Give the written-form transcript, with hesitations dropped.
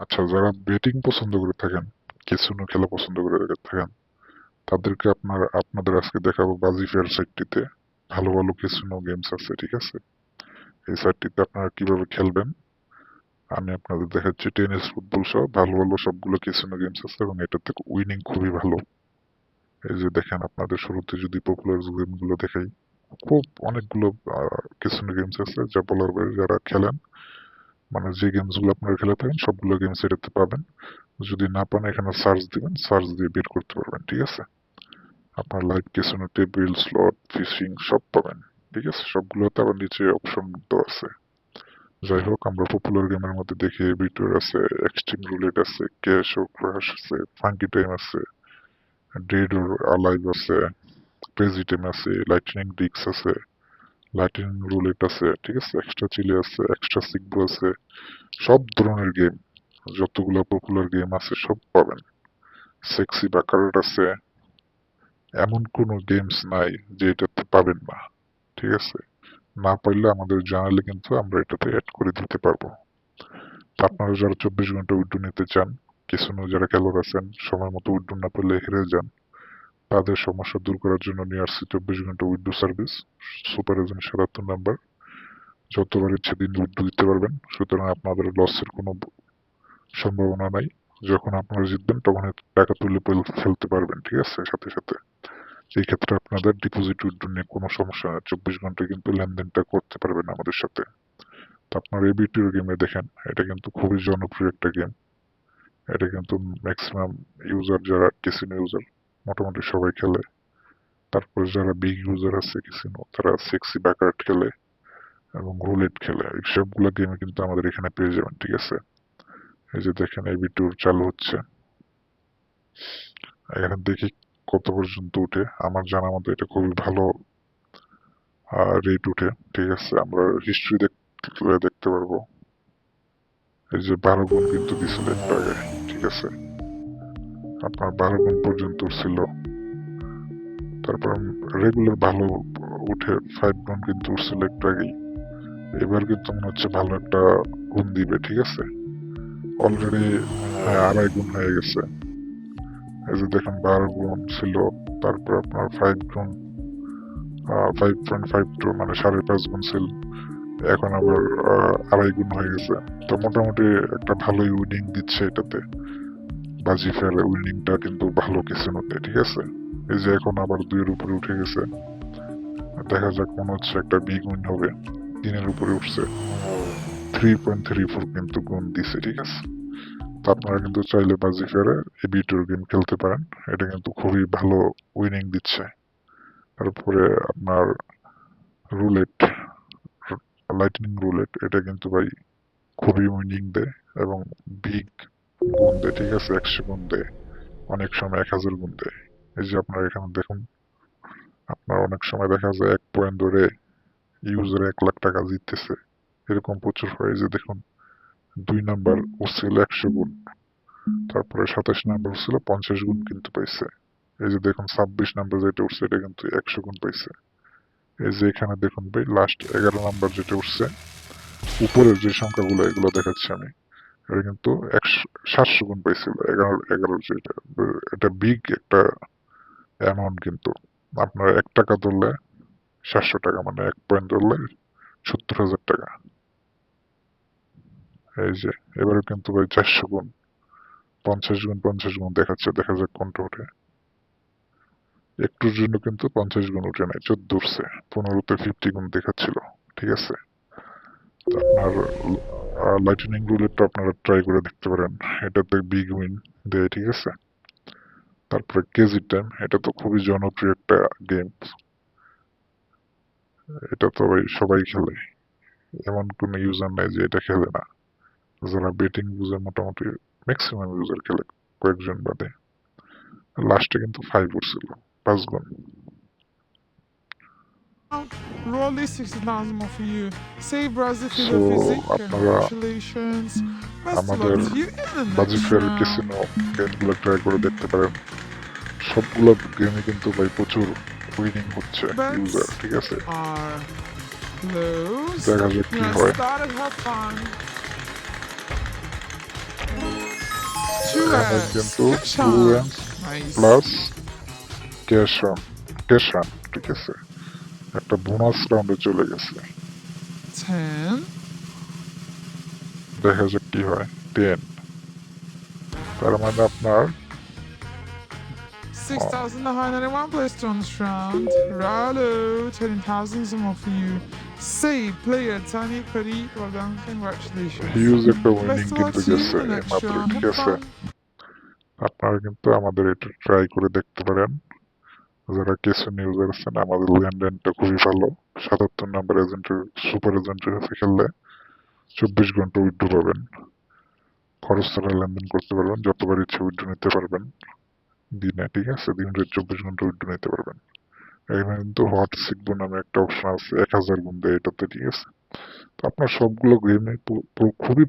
আচ্ছা, যারা বেটিং পছন্দ করে থাকেন, ক্যাসিনো খেলা পছন্দ করে থাকেন, তাদেরকে আপনাদের আজকে দেখাবো বাজি ফেয়ার সাইটটিতে ভালো ভালো ক্যাসিনো গেমস আছে, ঠিক আছে? এই সাইটটিতে আপনারা কিভাবে খেলবেন আমি আপনাদের দেখাচ্ছি। টেনিস, ফুটবল সহ ভালো ভালো সবগুলো ক্যাসিনো গেমস আছে এবং এটাতে উইনিং খুবই ভালো। এই যে দেখেন, আপনাদের শুরুতে যদি পপুলার গেমগুলো দেখাই, খুব অনেকগুলো ক্যাসিনো গেমস আছে যা বলার বাইরে। যারা খেলেন, মানে যে গেমস গুলো আপনারা খেলে থাকেন সবগুলো গেমস এটাতে পাবেন। যদি না পান এখানে সার্চ দিবেন, সার্চ দিয়ে বের করতে পারবেন, ঠিক আছে? আপনার live casino, table, slot, fishing সব পাবেন, ঠিক আছে? সবগুলোতে আবার নিচে অপশন দেওয়া আছে। যাই হোক, আমরা পপুলার গেমের মধ্যে দেখি ভিডিওর আছে, এক্সট্রিম রুলেট আছে, ক্যাশ ও ক্রাশ আছে, ফাঙ্কি টাইম আছে, ডেড ওর আলাইভ আছে, ক্রেজি টাইম আছে, লাইটনিং ডিক্স আছে, লাইটনিং রুলেট আছে, ঠিক আছে? এক্সট্রা চিলি আছে, এক্সট্রা সিগবো আছে। সব ধরনের গেম, যতগুলো পপুলার গেম আছে সব পাবেন। সেক্সি ব্যাকারেট আছে, এমন কোনো গেমস নাই যে এটাতে পাবেন না, ঠিক আছে? না পাইলে আমাদের জানালে কিন্তু আমরা এটাতে অ্যাড করে দিতে পারবো। তো আপনারা যারা 24 ঘন্টা উইড্রো নিতে চান, ক্যাসিনো যারা খেলোয়াড় আছেন, সময় মতো উইড্রো না পেলে হেরে যান, তাদের সমস্যা দূর করার জন্য নিয়ে আসছি 24 ঘন্টা withdraw service. Super agent ৭৭ number, যতবার ইচ্ছে দিন উইড্রো দিতে পারবেন। সুতরাং আপনাদের লসের কোনো সম্ভাবনা নাই। যখন আপনারা জিতবেন তখন টাকা তুলে ফেলতে পারবেন, ঠিক আছে? সাথে সাথে এই ক্ষেত্রে আপনাদের ডিপোজিট উইথড্র নিয়ে কোনো সমস্যা নেই। 24 ঘন্টায় কিন্তু লেনদেনটা করতে পারবেন আমাদের সাথে। তো আপনার এই বিটিও গেমে দেখেন, এটা কিন্তু খুবই জনপ্রিয় একটা গেম। এটা কিন্তু ম্যাক্সিমাম ইউজার, যারা ক্যাসিনো ইউজার, মোটামুটি সবাই খেলে। তারপরে যারা বিগ ইউজার আছে ক্যাসিনো, তারা সেক্সি ব্যাকার্ড খেলে এবং রুলেট খেলে। এই সবগুলো গেমে কিন্তু আমাদের এখানে পেয়ে যাবেন, ঠিক আছে? এই যে দেখেন, এই বিটিও চালু হচ্ছে। এখানে দেখি কত পর্যন্ত উঠে। আমার জানা মতো এটা খুবই ভালো রেট উঠে, ঠিক আছে? আমরা হিস্ট্রি দেখতে পারবো। এই যে 12 গুণ কিন্তু দিছিল একটু আগে, ঠিক আছে? আপনার 12 গুণ পর্যন্ত উঠছিল। তারপর রেগুলার ভালো উঠে 5 গুণ কিন্তু উঠছিল একটু আগেই। এবার কিন্তু মনে হচ্ছে ভালো একটা গুণ দিবে, ঠিক আছে? অলরেডি হ্যাঁ, 2.5 গুণ হয়ে গেছে। এই যে দেখেন, 12 গুণ ছিল, তারপর আপনার 5 গুণ, 5.52 মানে 5.5 গুণ ছিল। এখন আবার 2.5 গুণ হয়ে গেছে। তো মোটামুটি একটা ভালোই উইনিং দিচ্ছে এটাতে। বাজি ফেয়ারে উইনিংটা কিন্তু ভালো ক্যাসিনোতে, ঠিক আছে? এই যে এখন আবার 2 এর উপরে উঠে গেছে। দেখা যাক, মনে হচ্ছে একটা বিগ উইন হবে। 3 এর উপরে উঠছে, 3.34 কিন্তু গুণ দিছে, ঠিক আছে? তো আপনারা কিন্তু চাইলে বাজি ফেয়ারে এই বিটোর গেম খেলতে পারেন। এটা কিন্তু খুবই ভালো উইনিং দিচ্ছে। তারপরে আপনার রুলেট, লাইটনিং রুলেট, এটা কিন্তু ভাই খুবই উইনিং দেয় এবং বিগ গুণ দেয়, ঠিক আছে? 100 গুণ দেয়, অনেক সময় 1000 গুণ দেয়। এই যে আপনার এখানে দেখুন, আপনার অনেক সময় দেখা যায় 1 পয়েন্ট ধরে ইউজার 1 লাখ টাকা জিততেছে, এরকম প্রচুর হয়। এই যে দেখুন, 2 নাম্বার উঠছিল 100 গুণ, তারপরে 27 নাম্বার উঠছিল 50 গুণ কিন্তু পাইছে। এই যে দেখুন, 26 নাম্বার যেটা উঠছে এটা কিন্তু 100 গুণ পাইছে। এই যে এখানে দেখুন ভাই, লাস্ট 11 নাম্বার যেটা উঠছে, উপরের যে সংখ্যাগুলো এগুলো দেখাচ্ছি আমি, এটা কিন্তু 700 গুণ পাইছিল। 11 যেটা, এটা বিগ একটা অ্যামাউন্ট কিন্তু। আপনার 1 টাকা ধরলে 700 টাকা, মানে 1 পয়েন্ট ধরলে 70,000 টাকা। এই যে এবারে কিন্তু ভাই 400 গুণ, 50 গুণ, 50 গুণ দেখাচ্ছে। দেখা যাক কোনটা ওঠে। একটুর জন্য কিন্তু 50 গুণ উঠে নাই, 14 উঠছে। 15তে 50 গুণ দেখাচ্ছিল, ঠিক আছে? তো আপনার লাইটনিং রুলেটটা আপনারা ট্রাই করে দেখতে পারেন, এটাতে বিগ উইন দেয়, ঠিক আছে? তারপরে কেজি টাইম, এটা তো খুবই জনপ্রিয় একটা গেম। এটা তো ভাই সবাই খেলে, এমন কোন ইউজার নাই যে এটা খেলে না। যারা বেটিং বুঝে মোটামুটি ম্যাক্সিমাম ইউজার খেলে, কয়েকজন বাদে। লাস্টে কিন্তু 5 উঠছিল, 5 গুণ। Roll 60,000 more for you. Save Brazil for so the physique. আপনারা Congratulations. Best of luck আমাদের to you in the বাজি next ফেয়ার round. ক্যাসিনো গেমগুলো ট্রাই করে দেখতে পারেন। সবগুলো গেমে কিন্তু ভাই প্রচুর উইনিং হচ্ছে ইউজার, Bets ঠিক আছে? are closed. দেখা যাক কি Now হয়। start and have fun. এখানে X. কিন্তু Cash 2 out. ranks Nice. Plus cash run, ঠিক আছে, একটা বোনাস রাউন্ডে চলে গেছে। 10. দেখা যাক কি হয়। 10, তার মানে আপনার 6,991 placed on this round. Rallo, 10,000 is more for you. Save player Tiny Putty. Well done, congratulations. Huge একটা উইনিং Best of luck কিন্তু to you গেছে in the এই next মাত্র, round. ঠিক Have আছে। fun. আপনারা কিন্তু আমাদের এটা ট্রাই করে দেখতে পারেন। যারা কিছু ইউজার আছেন, আমাদের লেনদেনটা খুবই ভালো। 77 নাম্বার এজেন্টের সুপার এজেন্টের কাছে খেললে 24 ঘন্টা উইথড্র পাবেন, খরচ ছাড়া লেনদেন করতে পারবেন, যতবার ইচ্ছে উইথড্র নিতে পারবেন দিনে, ঠিক আছে, দিনে 24 ঘন্টা উইথড্র নিতে পারবেন। এখানে কিন্তু হট সিগবো নামে একটা অপশন আছে, 1000 গুণ দেয় এটাতে, ঠিক আছে। তো আপনার সবগুলো গেমে খুবই